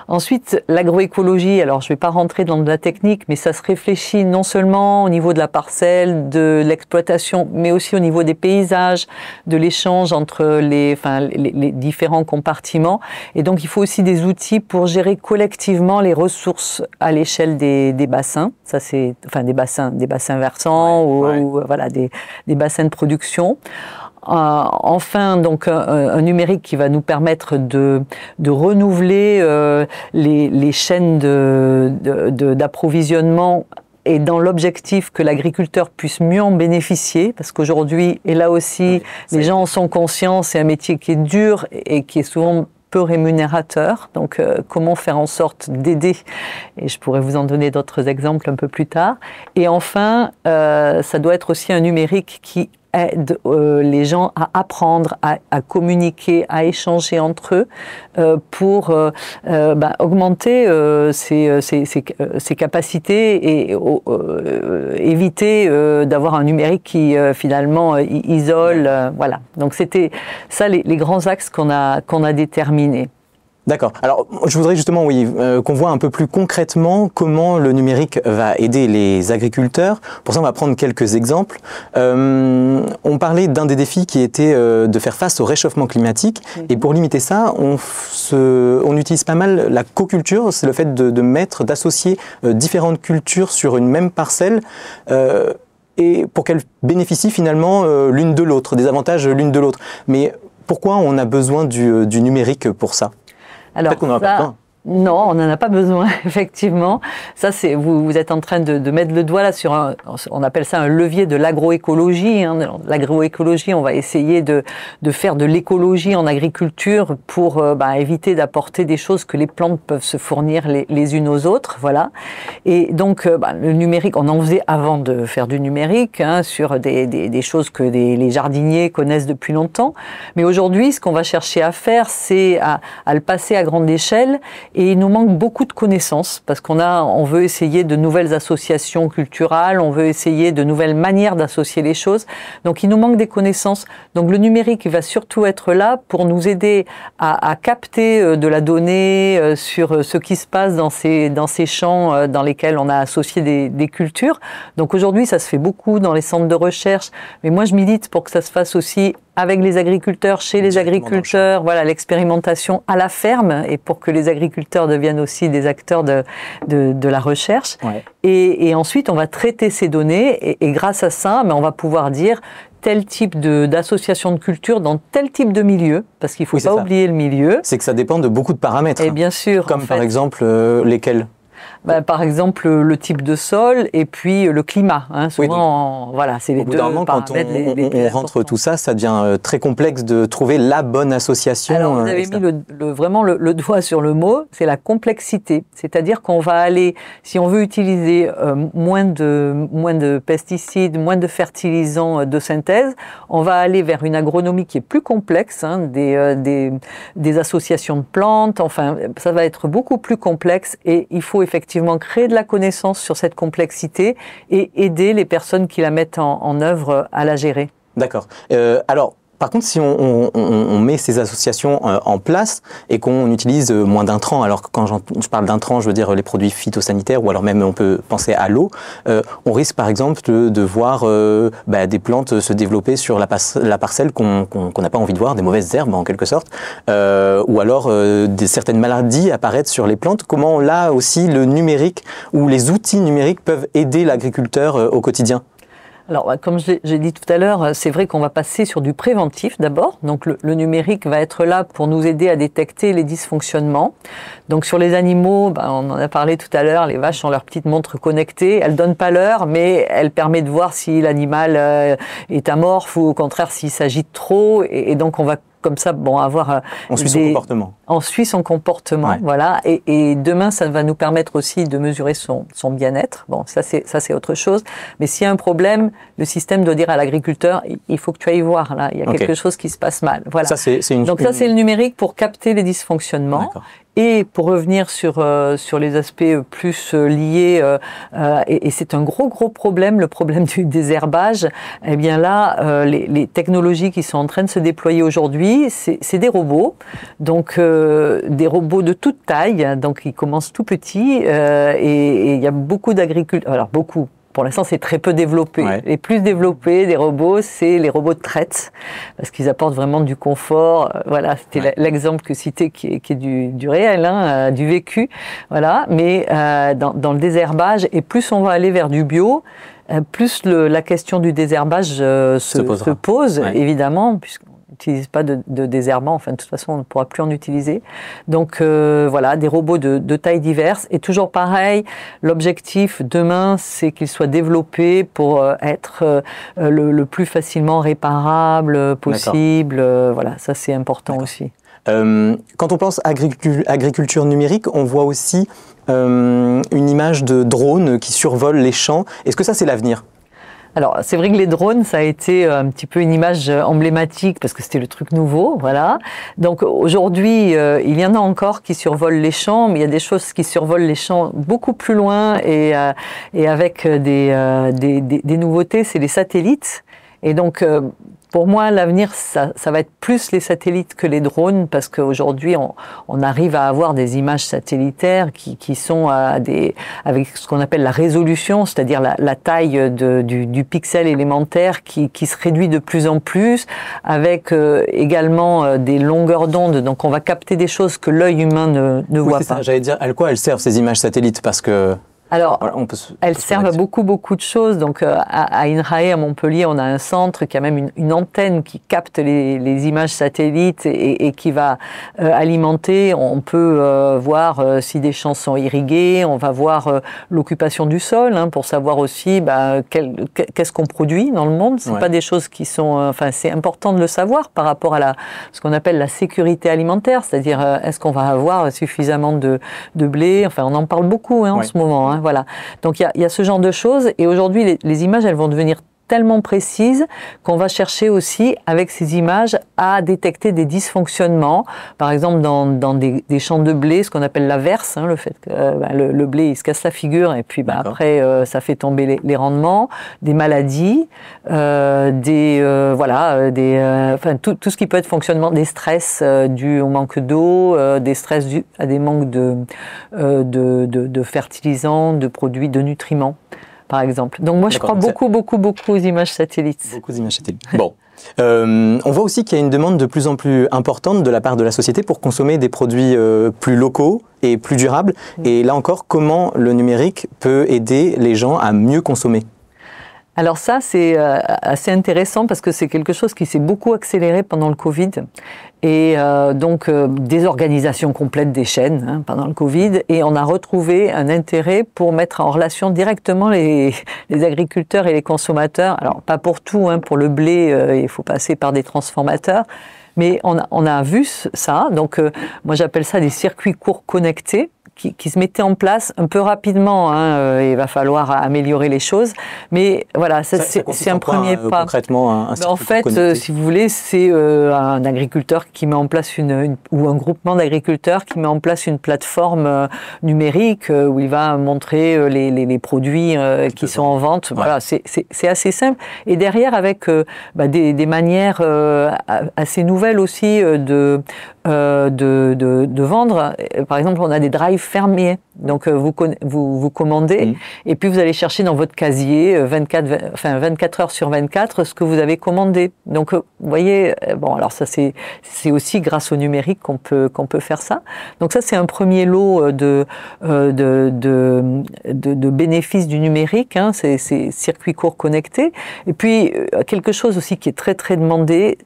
Ensuite, l'agroécologie. Alors, je vais pas rentrer dans de la technique, mais ça se réfléchit non seulement au niveau de la parcelle, de l'exploitation, mais aussi au niveau des paysages, de l'échange entre les différents compartiments. Et donc, il faut aussi des outils pour gérer collectivement les ressources à l'échelle des bassins, ça c'est des bassins versants ou voilà des bassins de production. Enfin, donc un numérique qui va nous permettre de renouveler les chaînes d'approvisionnement et dans l'objectif que l'agriculteur puisse mieux en bénéficier, parce qu'aujourd'hui, et là aussi, les gens en sont conscients, c'est un métier qui est dur et qui est souvent peu rémunérateur. Donc, comment faire en sorte d'aider? Et je pourrais vous en donner d'autres exemples un peu plus tard. Et enfin, ça doit être aussi un numérique qui aide les gens à apprendre, à communiquer, à échanger entre eux pour augmenter ses capacités et éviter d'avoir un numérique qui finalement isole. Voilà. Donc c'était ça les grands axes qu'on a déterminés. D'accord. Alors, je voudrais justement, qu'on voit un peu plus concrètement comment le numérique va aider les agriculteurs. Pour ça, on va prendre quelques exemples. On parlait d'un des défis qui était de faire face au réchauffement climatique. Et pour limiter ça, on utilise pas mal la coculture. C'est le fait d'associer différentes cultures sur une même parcelle. Et pour qu'elles bénéficient finalement l'une de l'autre, des avantages l'une de l'autre. Mais pourquoi on a besoin du numérique pour ça? Alors, qu'on en a pas besoin. Non, on n'en a pas besoin, effectivement. Ça, c'est vous êtes en train de mettre le doigt là sur on appelle ça un levier de l'agroécologie. Hein. L'agroécologie, on va essayer de faire de l'écologie en agriculture pour éviter d'apporter des choses que les plantes peuvent se fournir les unes aux autres. Voilà. Et donc, le numérique, on en faisait avant de faire du numérique, hein, sur des choses que les jardiniers connaissent depuis longtemps. Mais aujourd'hui, ce qu'on va chercher à faire, c'est à le passer à grande échelle. Et il nous manque beaucoup de connaissances parce on veut essayer de nouvelles associations culturelles, on veut essayer de nouvelles manières d'associer les choses. Donc il nous manque des connaissances. Donc le numérique va surtout être là pour nous aider à capter de la donnée sur ce qui se passe dans ces champs dans lesquels on a associé des cultures. Donc aujourd'hui, ça se fait beaucoup dans les centres de recherche. Mais moi, je milite pour que ça se fasse aussi avec les agriculteurs, chez les agriculteurs, voilà, l'expérimentation à la ferme, et pour que les agriculteurs deviennent aussi des acteurs de la recherche. Ouais. Et ensuite, on va traiter ces données, et grâce à ça, on va pouvoir dire tel type d'association de culture dans tel type de milieu, parce qu'il ne faut pas oublier le milieu. C'est que ça dépend de beaucoup de paramètres. Et bien sûr. Comme par exemple, lesquels? Par exemple, le type de sol et puis le climat. Hein, souvent, voilà, c'est les deux paramètres. Quand on rentre tout ça, ça devient très complexe de trouver la bonne association. Alors, vous avez mis vraiment le doigt sur le mot, c'est la complexité. C'est-à-dire qu'on va aller, si on veut utiliser moins de pesticides, moins de fertilisants de synthèse, on va aller vers une agronomie qui est plus complexe, hein, des associations de plantes. Enfin, ça va être beaucoup plus complexe, et il faut effectivement créer de la connaissance sur cette complexité et aider les personnes qui la mettent en œuvre à la gérer. D'accord. Alors, par contre, si on met ces associations en place et qu'on utilise moins d'intrants, alors que quand je parle d'intrants, je veux dire les produits phytosanitaires ou alors même on peut penser à l'eau, on risque par exemple de voir des plantes se développer sur la parcelle qu'on n'a pas envie de voir, des mauvaises herbes en quelque sorte, ou alors certaines maladies apparaître sur les plantes. Comment là aussi le numérique ou les outils numériques peuvent aider l'agriculteur au quotidien ? Alors, comme j'ai dit tout à l'heure, c'est vrai qu'on va passer sur du préventif d'abord. Donc, le numérique va être là pour nous aider à détecter les dysfonctionnements. Donc, sur les animaux, on en a parlé tout à l'heure, les vaches ont leur petite montre connectée. Elle donne pas l'heure, mais elle permet de voir si l'animal est amorphe ou au contraire s'il s'agite trop. Et donc, on va comme ça, avoir on suit son comportement. On suit son comportement, ouais. Voilà. Et demain, ça va nous permettre aussi de mesurer son bien-être. Bon, ça c'est autre chose. Mais s'il y a un problème, le système doit dire à l'agriculteur, il faut que tu ailles voir là. Il y a quelque chose qui se passe mal. Voilà. Ça, Donc ça, c'est le numérique pour capter les dysfonctionnements. Et pour revenir sur les aspects plus liés, et c'est un gros problème, le problème du désherbage. Eh bien là, les technologies qui sont en train de se déployer aujourd'hui, c'est des robots, donc des robots de toute taille, donc ils commencent tout petits, et il y a beaucoup d'agriculteurs, alors beaucoup. Pour l'instant, c'est très peu développé. Ouais. Les plus développés des robots, c'est les robots de traite, parce qu'ils apportent vraiment du confort. Voilà, c'était l'exemple que cité qui est du réel, hein, du vécu. Voilà, mais dans le désherbage, et plus on va aller vers du bio, plus la question du désherbage se pose, évidemment, puisque n'utilise pas de désherbant, enfin de toute façon on ne pourra plus en utiliser. Donc voilà, des robots de tailles diverses. Et toujours pareil, l'objectif demain, c'est qu'ils soient développés pour être le plus facilement réparable possible. Voilà, ça c'est important aussi. Quand on pense agriculture numérique, on voit aussi une image de drones qui survolent les champs. Est-ce que ça c'est l'avenir ? Alors, c'est vrai que les drones, ça a été un petit peu une image emblématique parce que c'était le truc nouveau, voilà. Donc aujourd'hui, il y en a encore qui survolent les champs, mais il y a des choses qui survolent les champs beaucoup plus loin et avec des nouveautés, c'est les satellites. Et donc, pour moi, l'avenir, ça va être plus les satellites que les drones, parce qu'aujourd'hui, on arrive à avoir des images satellitaires qui sont avec ce qu'on appelle la résolution, c'est-à-dire la taille du pixel élémentaire qui se réduit de plus en plus, avec également des longueurs d'onde. Donc, on va capter des choses que l'œil humain ne voit pas. J'allais dire, à quoi elles servent ces images satellites, parce que... Alors, voilà, elles servent à beaucoup de choses. Donc, à INRAE, à Montpellier, on a un centre qui a même une antenne qui capte les images satellites et qui va alimenter. On peut voir si des champs sont irrigués. On va voir l'occupation du sol, hein, pour savoir aussi qu'est-ce qu'on produit dans le monde. C'est pas des choses qui sont... Enfin, c'est important de le savoir par rapport à ce qu'on appelle la sécurité alimentaire. C'est-à-dire, est-ce qu'on va avoir suffisamment de blé? Enfin, on en parle beaucoup en ce moment, hein. Voilà. Donc il y a ce genre de choses, et aujourd'hui les images, elles vont devenir tellement précises qu'on va chercher aussi avec ces images à détecter des dysfonctionnements. Par exemple, dans des champs de blé, ce qu'on appelle la verse, hein, le fait que le blé il se casse la figure et puis après ça fait tomber les rendements, des maladies, tout ce qui peut être fonctionnement, des stress dus au manque d'eau, des stress dus à des manques de fertilisants, de produits, de nutriments, par exemple. Donc moi, je crois beaucoup aux images satellites. Beaucoup d'images satellites. Bon. On voit aussi qu'il y a une demande de plus en plus importante de la part de la société pour consommer des produits plus locaux et plus durables. Et là encore, comment le numérique peut aider les gens à mieux consommer ? Alors ça, c'est assez intéressant parce que c'est quelque chose qui s'est beaucoup accéléré pendant le Covid. Et donc, désorganisation complète des chaînes pendant le Covid. Et on a retrouvé un intérêt pour mettre en relation directement les agriculteurs et les consommateurs. Alors, pas pour tout, pour le blé, il faut passer par des transformateurs. Mais on a vu ça. Donc, moi, j'appelle ça des circuits courts connectés, qui se mettait en place un peu rapidement. Hein, il va falloir améliorer les choses, mais voilà, c'est un premier pas. Concrètement, un en fait, si vous voulez, c'est un agriculteur qui met en place ou un groupement d'agriculteurs qui met en place une plateforme numérique où il va montrer les produits qui sont en vente. Ouais. Voilà, c'est assez simple. Et derrière, avec des manières assez nouvelles aussi de vendre. Par exemple, on a des drives fermiers. Donc, vous commandez et puis vous allez chercher dans votre casier 24 heures sur 24 ce que vous avez commandé. Donc, vous voyez, bon, alors ça, c'est aussi grâce au numérique qu'on peut faire ça. Donc, ça, c'est un premier lot de bénéfices du numérique, hein, ces circuits courts connectés. Et puis, quelque chose aussi qui est très, très demandé,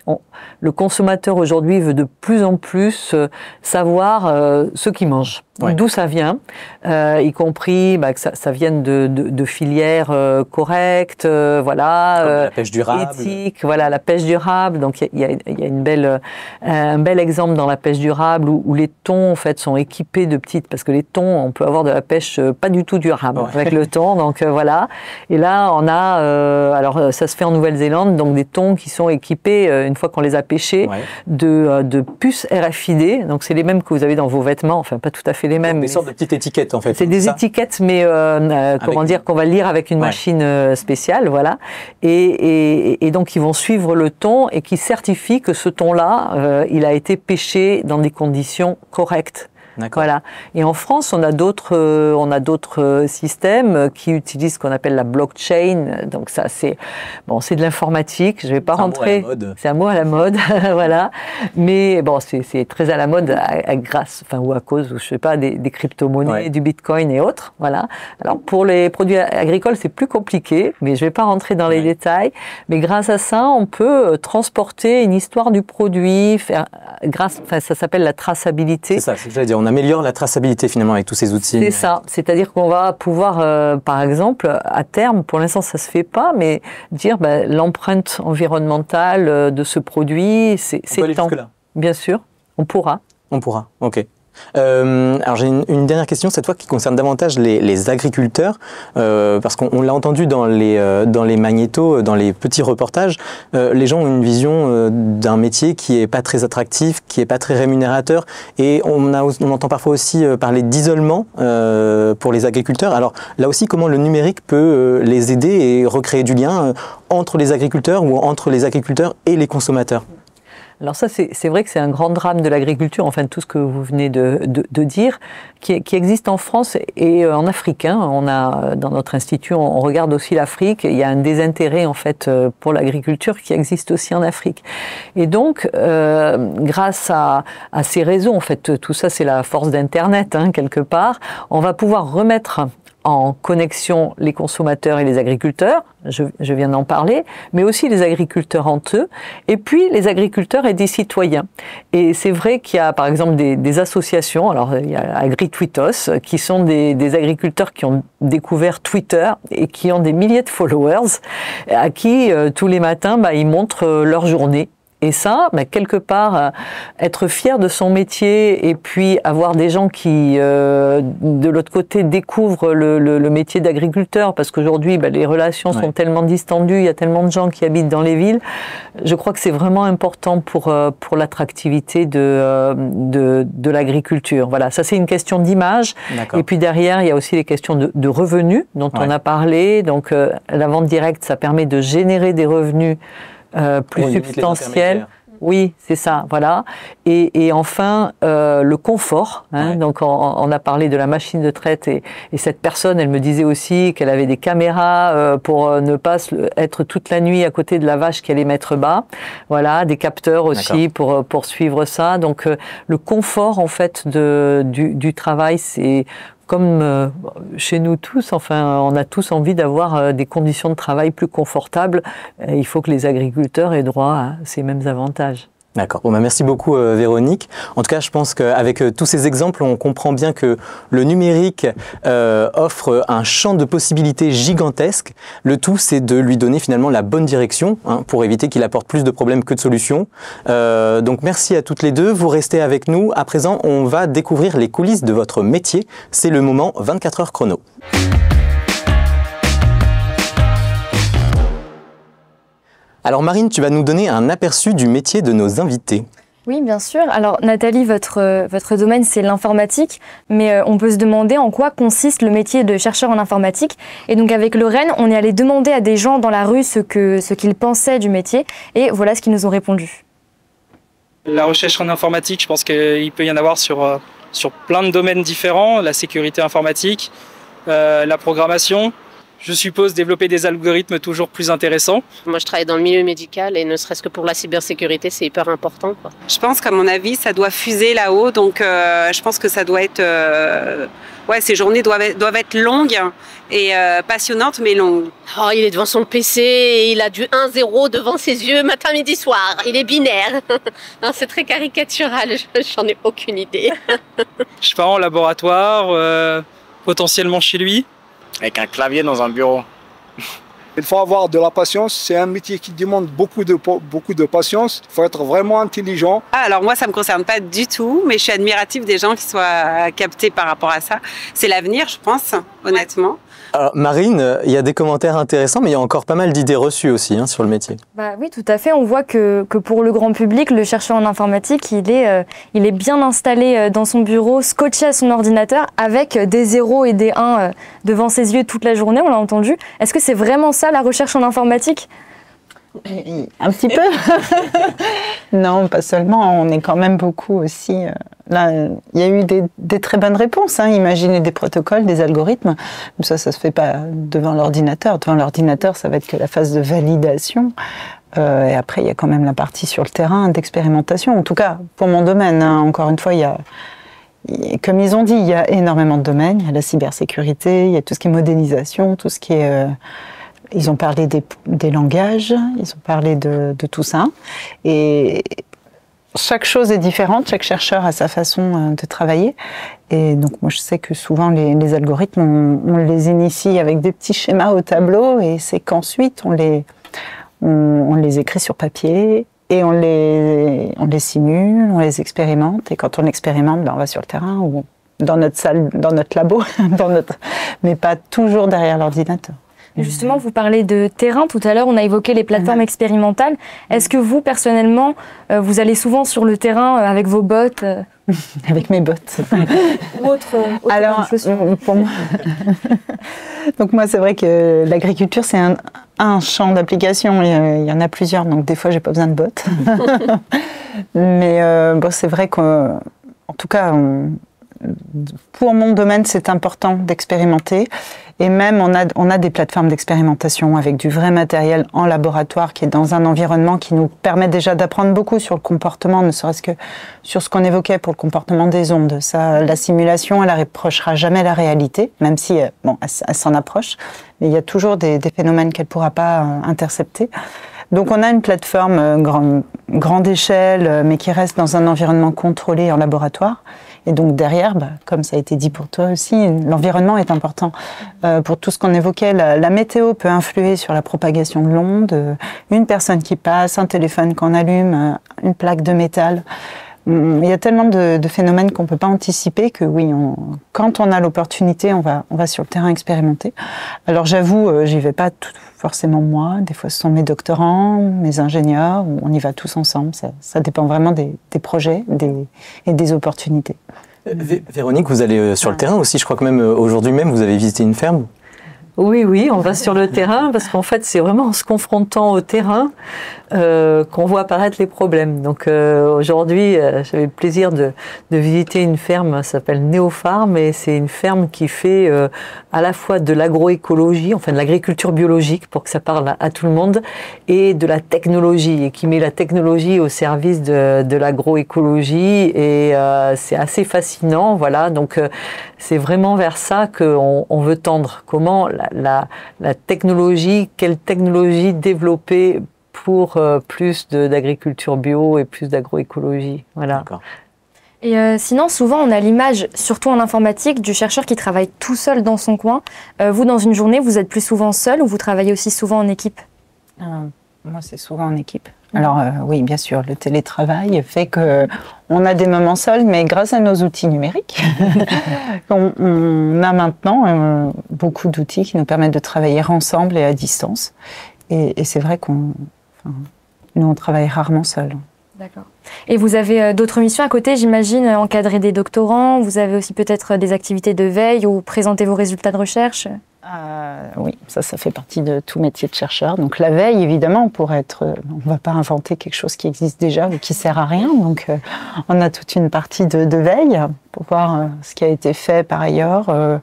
le consommateur aujourd'hui veut de plus en plus savoir ce qu'il mange. Ouais. D'où ça vient, y compris que ça vienne de filières correctes, voilà, la pêche durable, éthique, voilà, la pêche durable. Donc il y a un bel exemple dans la pêche durable où les thons en fait sont équipés de petites, parce que les thons, on peut avoir de la pêche pas du tout durable avec le thon, donc voilà. Et là on a, alors ça se fait en Nouvelle-Zélande, donc des thons qui sont équipés une fois qu'on les a pêchés de puces RFID. Donc c'est les mêmes que vous avez dans vos vêtements, enfin pas tout à fait les mêmes. Des sortes de petites étiquettes en fait. C'est des étiquettes, mais comment dire, qu'on va lire avec une machine spéciale, voilà. Et donc ils vont suivre le thon et qui certifie que ce thon-là, il a été pêché dans des conditions correctes. Voilà. Et en France, on a d'autres systèmes qui utilisent ce qu'on appelle la blockchain. Donc ça, c'est de l'informatique. Je vais pas rentrer. C'est un mot à la mode, voilà. Mais bon, c'est très à la mode grâce, enfin ou à cause, je sais pas, des crypto-monnaies, du Bitcoin et autres, voilà. Alors pour les produits agricoles, c'est plus compliqué, mais je vais pas rentrer dans les détails. Mais grâce à ça, on peut transporter une histoire du produit, ça s'appelle la traçabilité. C'est ça, c'est ce que j'allais dire. On améliore la traçabilité finalement avec tous ces outils. C'est ça, c'est-à-dire qu'on va pouvoir, par exemple, à terme, pour l'instant ça se fait pas, mais dire l'empreinte environnementale de ce produit, c'est temps. Bien sûr, on pourra. On pourra, ok. Alors j'ai une dernière question cette fois qui concerne davantage les agriculteurs parce qu'on l'a entendu dans les magnétos, dans les petits reportages, les gens ont une vision d'un métier qui est pas très attractif, qui est pas très rémunérateur et on entend parfois aussi parler d'isolement pour les agriculteurs. Alors là aussi, comment le numérique peut les aider et recréer du lien entre les agriculteurs ou entre les agriculteurs et les consommateurs? Alors ça, c'est vrai que c'est un grand drame de l'agriculture, enfin tout ce que vous venez de dire, qui existe en France et en Afrique. Hein. On a, dans notre institut, on regarde aussi l'Afrique. Il y a un désintérêt en fait pour l'agriculture qui existe aussi en Afrique. Et donc, grâce à ces réseaux, en fait, tout ça, c'est la force d'Internet, hein, quelque part, on va pouvoir remettre en connexion les consommateurs et les agriculteurs, je viens d'en parler, mais aussi les agriculteurs entre eux, et puis les agriculteurs et des citoyens. Et c'est vrai qu'il y a par exemple des associations, alors il y a AgriTweetos, qui sont des agriculteurs qui ont découvert Twitter et qui ont des milliers de followers, à qui tous les matins ils montrent leur journée. Et ça, quelque part, être fier de son métier et puis avoir des gens qui, de l'autre côté, découvrent le métier d'agriculteur, parce qu'aujourd'hui, les relations sont tellement distendues, il y a tellement de gens qui habitent dans les villes. Je crois que c'est vraiment important pour l'attractivité de l'agriculture. Voilà, ça c'est une question d'image. Et puis derrière, il y a aussi les questions de revenus dont on a parlé. Donc la vente directe, ça permet de générer des revenus plus substantiel. Oui, c'est ça, voilà. Et enfin, le confort. Hein, donc, on a parlé de la machine de traite et cette personne, elle me disait aussi qu'elle avait des caméras pour ne pas être toute la nuit à côté de la vache qui allait mettre bas. Voilà, des capteurs aussi pour suivre ça. Donc, le confort, en fait, du travail, c'est comme chez nous tous, enfin, on a tous envie d'avoir des conditions de travail plus confortables. Il faut que les agriculteurs aient droit à ces mêmes avantages. D'accord. Bon, merci beaucoup Véronique. En tout cas, je pense qu'avec tous ces exemples, on comprend bien que le numérique offre un champ de possibilités gigantesque. Le tout, c'est de lui donner finalement la bonne direction pour éviter qu'il apporte plus de problèmes que de solutions. Donc merci à toutes les deux. Vous restez avec nous. À présent, on va découvrir les coulisses de votre métier. C'est le moment 24 heures chrono. Alors Marine, tu vas nous donner un aperçu du métier de nos invités. Oui, bien sûr. Alors Nathalie, votre domaine, c'est l'informatique, mais on peut se demander en quoi consiste le métier de chercheur en informatique. Et donc avec Lorraine, on est allé demander à des gens dans la rue ce qu'ils pensaient du métier, et voilà ce qu'ils nous ont répondu. La recherche en informatique, je pense qu'il peut y en avoir sur plein de domaines différents, la sécurité informatique, la programmation. Je suppose développer des algorithmes toujours plus intéressants. Moi, je travaille dans le milieu médical et ne serait-ce que pour la cybersécurité, c'est hyper important, quoi. Je pense qu'à mon avis, ça doit fuser là-haut. Donc, je pense que ça doit être... ces journées doivent être longues et passionnantes, mais longues. Oh, il est devant son PC et il a du 1-0 devant ses yeux matin, midi, soir. Il est binaire. Non, c'est très caricatural, j'en ai aucune idée. Je pars en laboratoire, potentiellement chez lui. Avec un clavier dans un bureau. Il faut avoir de la patience, c'est un métier qui demande beaucoup de patience, il faut être vraiment intelligent. Alors moi, ça ne me concerne pas du tout, mais je suis admirative des gens qui soient captés par rapport à ça. C'est l'avenir, je pense, honnêtement. Alors, Marine, il y a des commentaires intéressants, mais il y a encore pas mal d'idées reçues aussi sur le métier. Oui, tout à fait. On voit que pour le grand public, le chercheur en informatique, il est bien installé dans son bureau, scotché à son ordinateur, avec des 0 et des 1 devant ses yeux toute la journée, on l'a entendu. Est-ce que c'est vraiment ça, la recherche en informatique ? Un petit peu. Non, pas seulement. On est quand même beaucoup aussi. Là, il y a eu des très bonnes réponses. Imaginer des protocoles, des algorithmes. Ça se fait pas devant l'ordinateur. Devant l'ordinateur, ça va être que la phase de validation. Et après, il y a quand même la partie sur le terrain d'expérimentation. En tout cas, pour mon domaine, encore une fois, comme ils ont dit, il y a énormément de domaines. Il y a la cybersécurité, il y a tout ce qui est modélisation, tout ce qui est... Ils ont parlé des langages, ils ont parlé de tout ça. Et chaque chose est différente, chaque chercheur a sa façon de travailler. Et donc moi je sais que souvent les algorithmes, on les initie avec des petits schémas au tableau et c'est qu'ensuite on les écrit sur papier et on les simule, on les expérimente. Et quand on expérimente, on va sur le terrain ou dans notre salle, dans notre labo, mais pas toujours derrière l'ordinateur. Justement, vous parlez de terrain. Tout à l'heure, on a évoqué les plateformes expérimentales. Est-ce que vous, personnellement, vous allez souvent sur le terrain avec vos bottes Avec mes bottes. Ou autre Alors, pour moi... Donc moi, c'est vrai que l'agriculture, c'est un champ d'application. Il y en a plusieurs, donc des fois, j'ai pas besoin de bottes. Mais c'est vrai qu'en tout cas, pour mon domaine, c'est important d'expérimenter. Et même, on a des plateformes d'expérimentation avec du vrai matériel en laboratoire qui est dans un environnement qui nous permet déjà d'apprendre beaucoup sur le comportement, ne serait-ce que sur ce qu'on évoquait pour le comportement des ondes. Ça, la simulation, elle approchera jamais la réalité, même si, elle s'en approche. Mais il y a toujours des phénomènes qu'elle pourra pas intercepter. Donc, on a une plateforme grande échelle, mais qui reste dans un environnement contrôlé en laboratoire. Et donc derrière, comme ça a été dit pour toi aussi, l'environnement est important. Pour tout ce qu'on évoquait, la météo peut influer sur la propagation de l'onde. Une personne qui passe, un téléphone qu'on allume, une plaque de métal. Il y a tellement de phénomènes qu'on ne peut pas anticiper que oui, quand on a l'opportunité, on va sur le terrain expérimenter. Alors j'avoue, j'y vais pas forcément moi. Des fois, ce sont mes doctorants, mes ingénieurs. On y va tous ensemble. Ça dépend vraiment des projets et des opportunités. Véronique, vous allez sur le terrain aussi. Je crois que même aujourd'hui même, vous avez visité une ferme. Oui, on va sur le terrain parce qu'en fait, c'est vraiment en se confrontant au terrain qu'on voit apparaître les problèmes. Donc aujourd'hui, j'avais le plaisir de visiter une ferme, ça s'appelle Néopharm, et c'est une ferme qui fait à la fois de l'agroécologie, enfin de l'agriculture biologique pour que ça parle à tout le monde, et de la technologie, et qui met la technologie au service de l'agroécologie, et c'est assez fascinant, voilà. Donc c'est vraiment vers ça qu'on veut tendre. Comment la technologie, quelle technologie développer pour plus d'agriculture bio et plus d'agroécologie. Voilà. Et sinon, souvent, on a l'image, surtout en informatique, du chercheur qui travaille tout seul dans son coin. Vous, dans une journée, vous êtes plus souvent seul ou vous travaillez aussi souvent en équipe? Moi, c'est souvent en équipe. Alors oui, bien sûr, le télétravail fait qu'on a des moments seuls, mais grâce à nos outils numériques, on a maintenant beaucoup d'outils qui nous permettent de travailler ensemble et à distance. Et c'est vrai nous, on travaille rarement seuls. D'accord. Et vous avez d'autres missions à côté, j'imagine, encadrer des doctorants, vous avez aussi peut-être des activités de veille ou présenter vos résultats de recherche? Oui, ça fait partie de tout métier de chercheur. Donc la veille, évidemment, on ne va pas inventer quelque chose qui existe déjà ou qui ne sert à rien. Donc on a toute une partie de veille pour voir ce qui a été fait par ailleurs,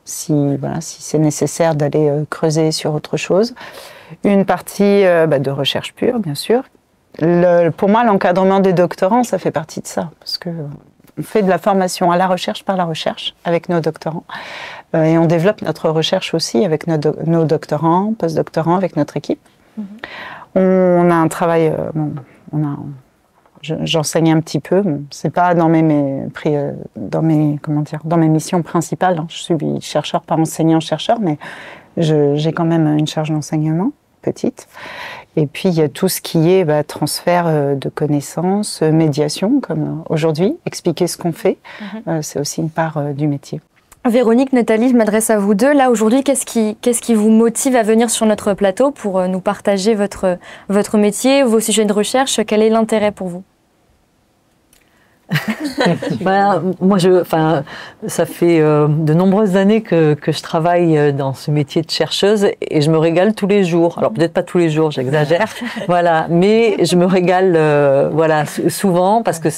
si c'est nécessaire d'aller creuser sur autre chose. Une partie de recherche pure, bien sûr. Pour moi, l'encadrement des doctorants, ça fait partie de ça, parce que on fait de la formation à la recherche par la recherche avec nos doctorants. Et on développe notre recherche aussi avec nos doctorants, postdoctorants, avec notre équipe. On a un travail... j'enseigne un petit peu. C'est pas dans mes missions principales. Je suis chercheur, pas enseignant-chercheur, mais j'ai quand même une charge d'enseignement petite. Et puis, il y a tout ce qui est transfert de connaissances, médiation, comme aujourd'hui, expliquer ce qu'on fait. C'est aussi une part du métier. Véronique, Nathalie, je m'adresse à vous deux. Là, aujourd'hui, qu'est-ce qui vous motive à venir sur notre plateau pour nous partager votre métier, vos sujets de recherche? Quel est l'intérêt pour vous? Moi, ça fait de nombreuses années que je travaille dans ce métier de chercheuse et je me régale tous les jours. Alors peut-être pas tous les jours, j'exagère, voilà, mais je me régale, souvent parce que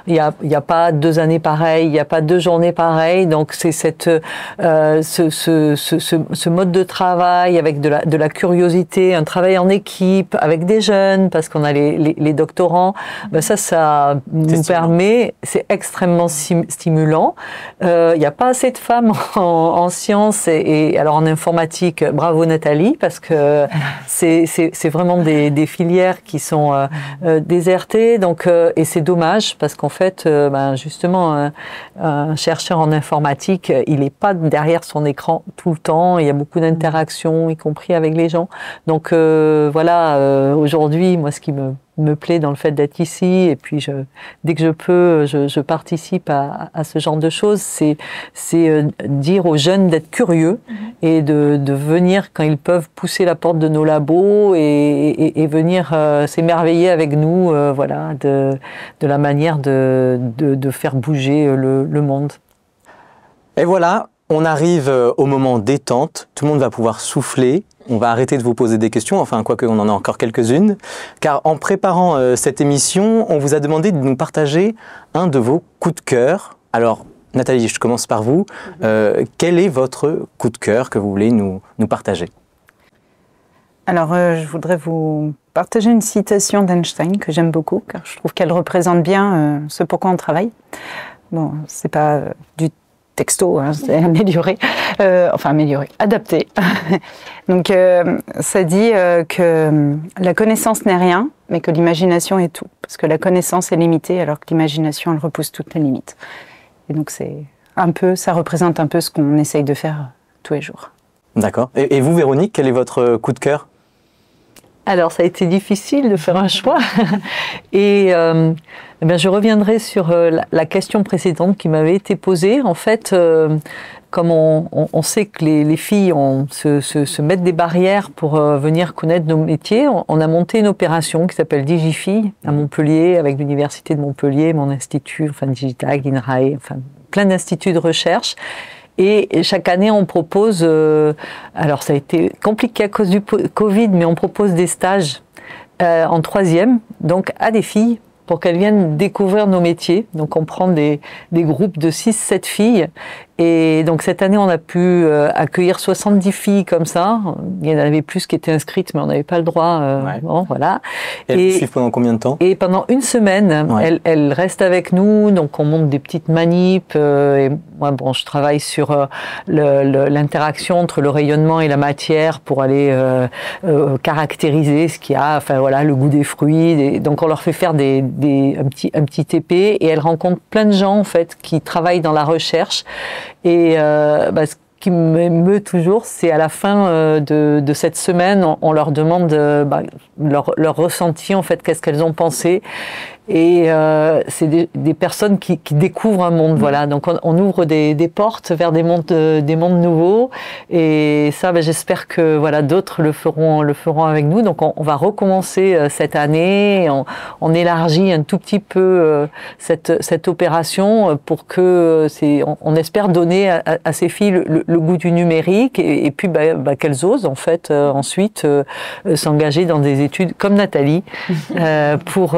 il y a pas 2 années pareilles, il y a pas 2 journées pareilles, donc c'est ce mode de travail avec de la curiosité, un travail en équipe avec des jeunes parce qu'on a les doctorants, ça nous permet. C'est extrêmement stimulant. Il n'y a pas assez de femmes en sciences et alors en informatique. Bravo Nathalie, parce que c'est vraiment des filières qui sont désertées. Donc, et c'est dommage parce qu'en fait, justement, un chercheur en informatique, il n'est pas derrière son écran tout le temps. Il y a beaucoup d'interactions, y compris avec les gens. Donc aujourd'hui, moi, ce qui me plaît dans le fait d'être ici, et puis dès que je peux, je participe à ce genre de choses, c'est dire aux jeunes d'être curieux et de venir quand ils peuvent pousser la porte de nos labos et venir s'émerveiller avec nous, de la manière de faire bouger le monde. Et voilà, on arrive au moment détente, tout le monde va pouvoir souffler. On va arrêter de vous poser des questions, enfin quoique on en a encore quelques-unes, car en préparant cette émission, on vous a demandé de nous partager un de vos coups de cœur. Alors Nathalie, je commence par vous. Quel est votre coup de cœur que vous voulez nous partager? Alors je voudrais vous partager une citation d'Einstein que j'aime beaucoup, car je trouve qu'elle représente bien ce pourquoi on travaille. Bon, c'est pas du texto, c'est amélioré, adapté. Donc ça dit que la connaissance n'est rien, mais que l'imagination est tout. Parce que la connaissance est limitée, alors que l'imagination, elle repousse toutes les limites. Et donc ça représente un peu ce qu'on essaye de faire tous les jours. D'accord. Et vous, Véronique, quel est votre coup de cœur? Alors, ça a été difficile de faire un choix. Et je reviendrai sur la question précédente qui m'avait été posée. En fait, comme on sait que les filles se mettent des barrières pour venir connaître nos métiers, on a monté une opération qui s'appelle DigiFilles à Montpellier, avec l'Université de Montpellier, mon institut, Digitag, INRAE, plein d'instituts de recherche. Et chaque année, on propose, alors ça a été compliqué à cause du Covid, mais on propose des stages en 3e, donc à des filles, pour qu'elles viennent découvrir nos métiers. Donc on prend des groupes de 6-7 filles, Et donc cette année, on a pu accueillir 70 filles comme ça. Il y en avait plus qui étaient inscrites, mais on n'avait pas le droit. Bon, voilà. Et elles suivent pendant combien de temps? Et pendant une semaine, elles restent avec nous. Donc on monte des petites manips. Et moi, bon, je travaille sur l'interaction entre le rayonnement et la matière pour aller caractériser ce qu'il y a. Enfin voilà, le goût des fruits. Donc on leur fait faire un petit TP et elles rencontrent plein de gens en fait qui travaillent dans la recherche. Et ce qui m'émeut toujours, c'est à la fin de cette semaine, on leur demande leur ressenti, en fait, qu'est-ce qu'elles ont pensé. Et c'est des personnes qui découvrent un monde, voilà. Donc on ouvre des portes vers des mondes nouveaux. Et ça, j'espère que voilà d'autres le feront avec nous. Donc on va recommencer cette année. On élargit un tout petit peu cette opération pour que on espère donner à ces filles le goût du numérique et puis qu'elles osent en fait ensuite s'engager dans des études comme Nathalie pour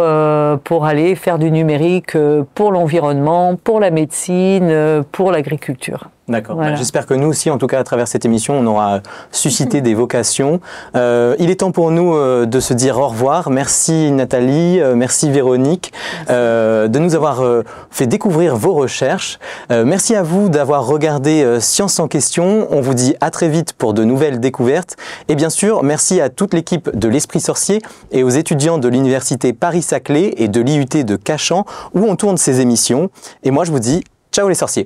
aller faire du numérique pour l'environnement, pour la médecine, pour l'agriculture. D'accord. Voilà. J'espère que nous aussi, en tout cas à travers cette émission, on aura suscité des vocations. Il est temps pour nous de se dire au revoir. Merci Nathalie, merci Véronique de nous avoir fait découvrir vos recherches. Merci à vous d'avoir regardé Science en question. On vous dit à très vite pour de nouvelles découvertes. Et bien sûr, merci à toute l'équipe de l'Esprit Sorcier et aux étudiants de l'Université Paris-Saclay et de l'IUT de Cachan où on tourne ces émissions. Et moi, je vous dis ciao les sorciers.